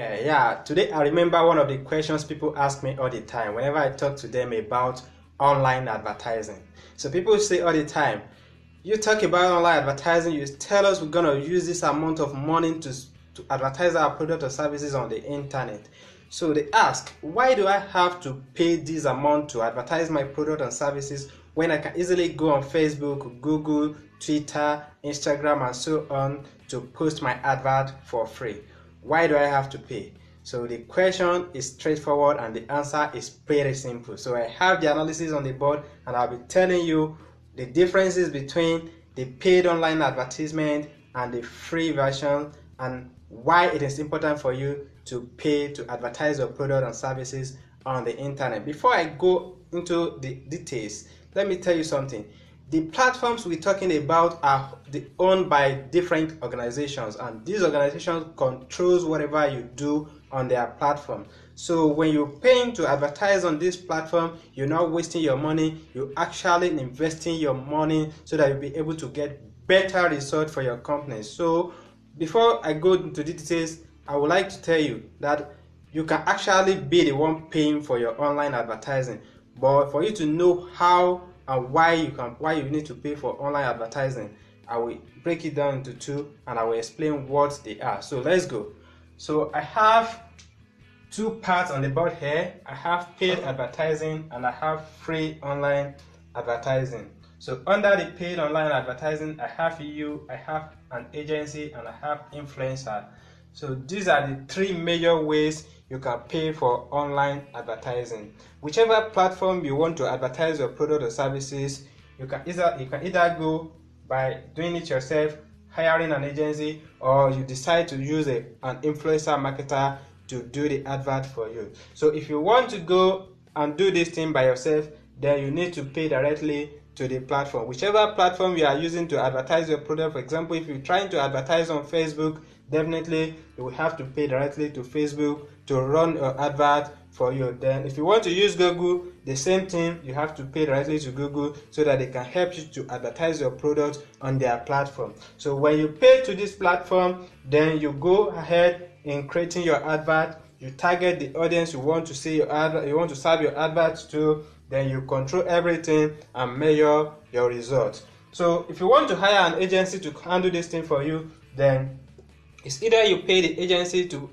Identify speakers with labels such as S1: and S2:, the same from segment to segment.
S1: Yeah, today I remember one of the questions people ask me all the time whenever I talk to them about online advertising. So people say all the time, you talk about online advertising, you tell us we're gonna use this amount of money to advertise our product or services on the internet. So they ask, why do I have to pay this amount to advertise my product and services when I can easily go on Facebook, Google, Twitter, Instagram, and so on to post my advert for free? Why do I have to pay? So the question is straightforward and the answer is pretty simple. So I have the analysis on the board and I'll be telling you the differences between the paid online advertisement and the free version and why it is important for you to pay to advertise your product and services on the internet. Before I go into the details, let me tell you something. The platforms we're talking about are owned by different organizations, and these organizations controls whatever you do on their platform. So when you're paying to advertise on this platform, you're not wasting your money, you're actually investing your money so that you'll be able to get better results for your company. So before I go into the details, I would like to tell you that you can actually be the one paying for your online advertising, but for you to know how and why you need to pay for online advertising, I will break it down into two and I will explain what they are. So let's go. So I have two parts on the board here. I have paid advertising and I have free online advertising. So under the paid online advertising, I have you, I have an agency, and I have influencer. So these are the three major ways you can pay for online advertising. Whichever platform you want to advertise your product or services, you can either go by doing it yourself, hiring an agency, or you decide to use an influencer marketer to do the advert for you. So if you want to go and do this thing by yourself, then you need to pay directly to the platform. Whichever platform you are using to advertise your product, for example, if you're trying to advertise on Facebook, definitely you will have to pay directly to Facebook to run your advert for you. Then if you want to use Google, the same thing, you have to pay directly to Google so that they can help you to advertise your product on their platform. So when you pay to this platform, then you go ahead in creating your advert, you target the audience you want to see your advert, you want to serve your advert to, then you control everything and measure your results. So if you want to hire an agency to handle this thing for you, then it's either you pay the agency to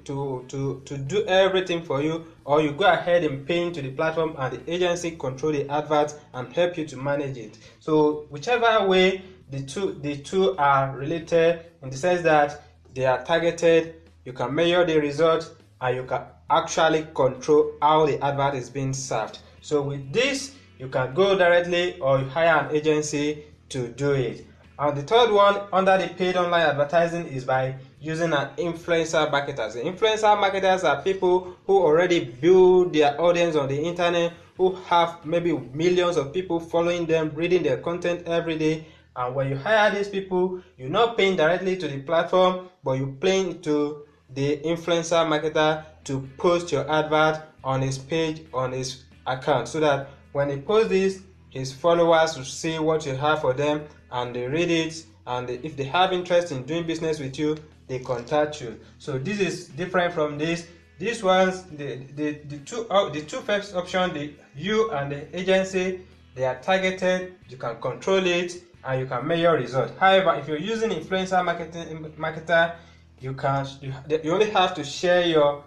S1: do everything for you, or you go ahead and pay into the platform and the agency control the advert and help you to manage it. So whichever way, the two are related in the sense that they are targeted, you can measure the result, and you can actually control how the advert is being served. So with this, you can go directly or you hire an agency to do it. And the third one under the paid online advertising is by using an influencer marketers. The influencer marketers are people who already build their audience on the internet, who have maybe millions of people following them, reading their content every day. And when you hire these people, you're not paying directly to the platform, but you're paying to the influencer marketer to post your advert on his page, on his account, so that when he posts this, his followers will see what you have for them and they read it, and if they have interest in doing business with you, they contact you. So this is different from this. These ones, the two first option, you and the agency, they are targeted, you can control it and you can measure results. However, if you're using influencer marketer, you only have to share your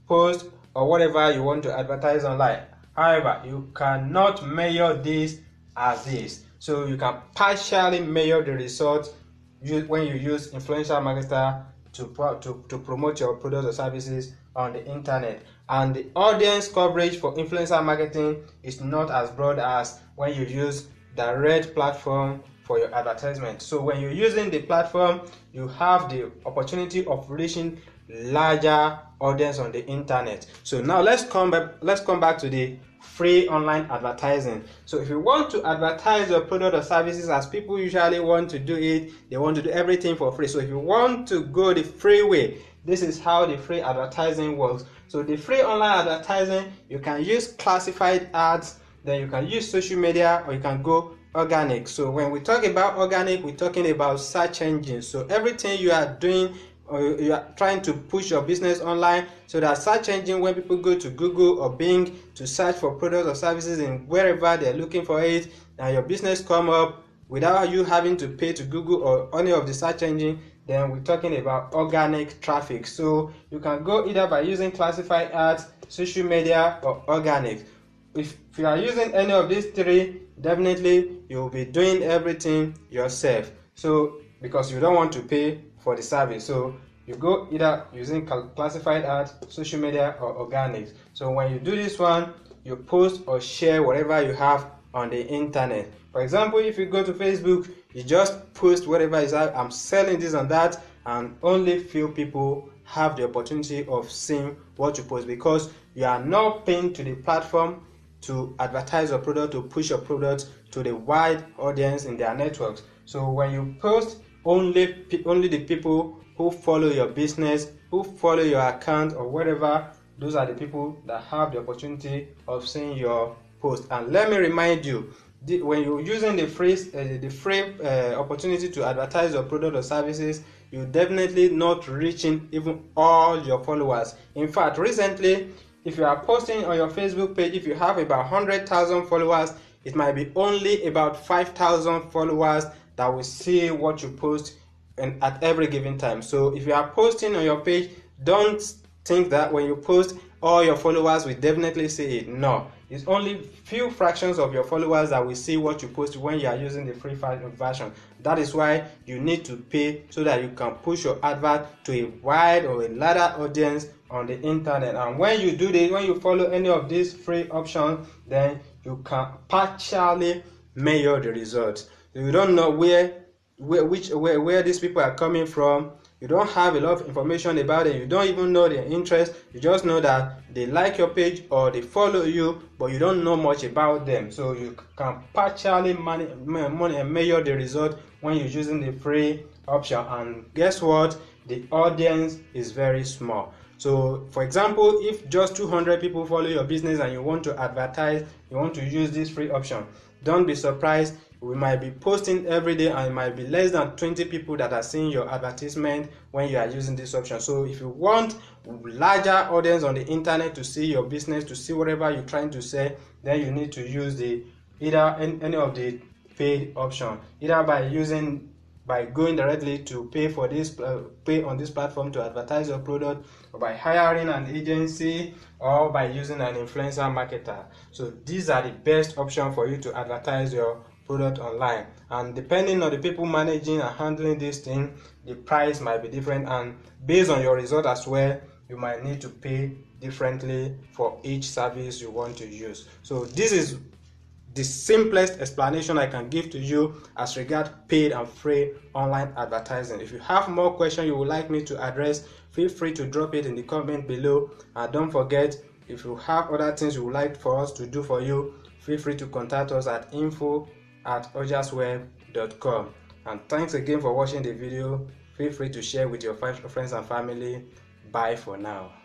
S1: post or whatever you want to advertise online. However, you cannot measure this as this. So you can partially measure the results when you use influencer marketer to promote your products or services on the internet. And the audience coverage for influencer marketing is not as broad as when you use direct platform for your advertisement. So when you're using the platform, you have the opportunity of reaching larger audience on the internet. So now let's come back to the free online advertising. So if you want to advertise your product or services, as people usually want to do it, they want to do everything for free. So if you want to go the free way, this is how the free advertising works. So the free online advertising, you can use classified ads, then you can use social media, or you can go organic. So when we talk about organic, we're talking about search engines. So everything you are doing or you are trying to push your business online, so that search engine, when people go to Google or Bing to search for products or services in wherever they're looking for it, and your business come up without you having to pay to Google or any of the search engine, then we're talking about organic traffic. So you can go either by using classified ads, social media, or organic. If you are using any of these three, definitely you'll be doing everything yourself. So because you don't want to pay for the service, so you go either using classified ads, social media, or organic. So when you do this one, you post or share whatever you have on the internet. For example, if you go to Facebook, you just post whatever is out, I'm selling this and that, and only few people have the opportunity of seeing what you post, because you are not paying to the platform to advertise your product, to push your product to the wide audience in their networks. So when you post, only the people who follow your business, who follow your account or whatever, those are the people that have the opportunity of seeing your post. And let me remind you, when you're using the free opportunity to advertise your product or services, you're definitely not reaching even all your followers. In fact, recently, if you are posting on your Facebook page, if you have about 100,000 followers, it might be only about 5,000 followers that will see what you post at every given time. So if you are posting on your page, don't think that when you post, all your followers will definitely see it. No, it's only few fractions of your followers that will see what you post when you are using the free version. That is why you need to pay, so that you can push your advert to a wide or a larger audience on the internet. And when you do this, when you follow any of these free options, then you can partially measure the results. You don't know where these people are coming from. You don't have a lot of information about it. You don't even know their interest. You just know that they like your page or they follow you, but you don't know much about them. So you can partially measure the result when you're using the free option. And guess what? The audience is very small. So for example, if just 200 people follow your business and you want to advertise, you want to use this free option, don't be surprised. We might be posting every day and it might be less than 20 people that are seeing your advertisement when you are using this option. So if you want larger audience on the internet to see your business, to see whatever you're trying to say, then you need to use either any of the paid option, either by going directly to pay on this platform to advertise your product, or by hiring an agency, or by using an influencer marketer. So these are the best options for you to advertise your product online. And depending on the people managing and handling this thing, the price might be different, and based on your result as well, you might need to pay differently for each service you want to use. So this is the simplest explanation I can give to you as regards paid and free online advertising. If you have more questions you would like me to address, feel free to drop it in the comment below. And don't forget, if you have other things you would like for us to do for you, feel free to contact us at info@orjasweb.com. And thanks again for watching the video. Feel free to share with your friends and family. Bye for now.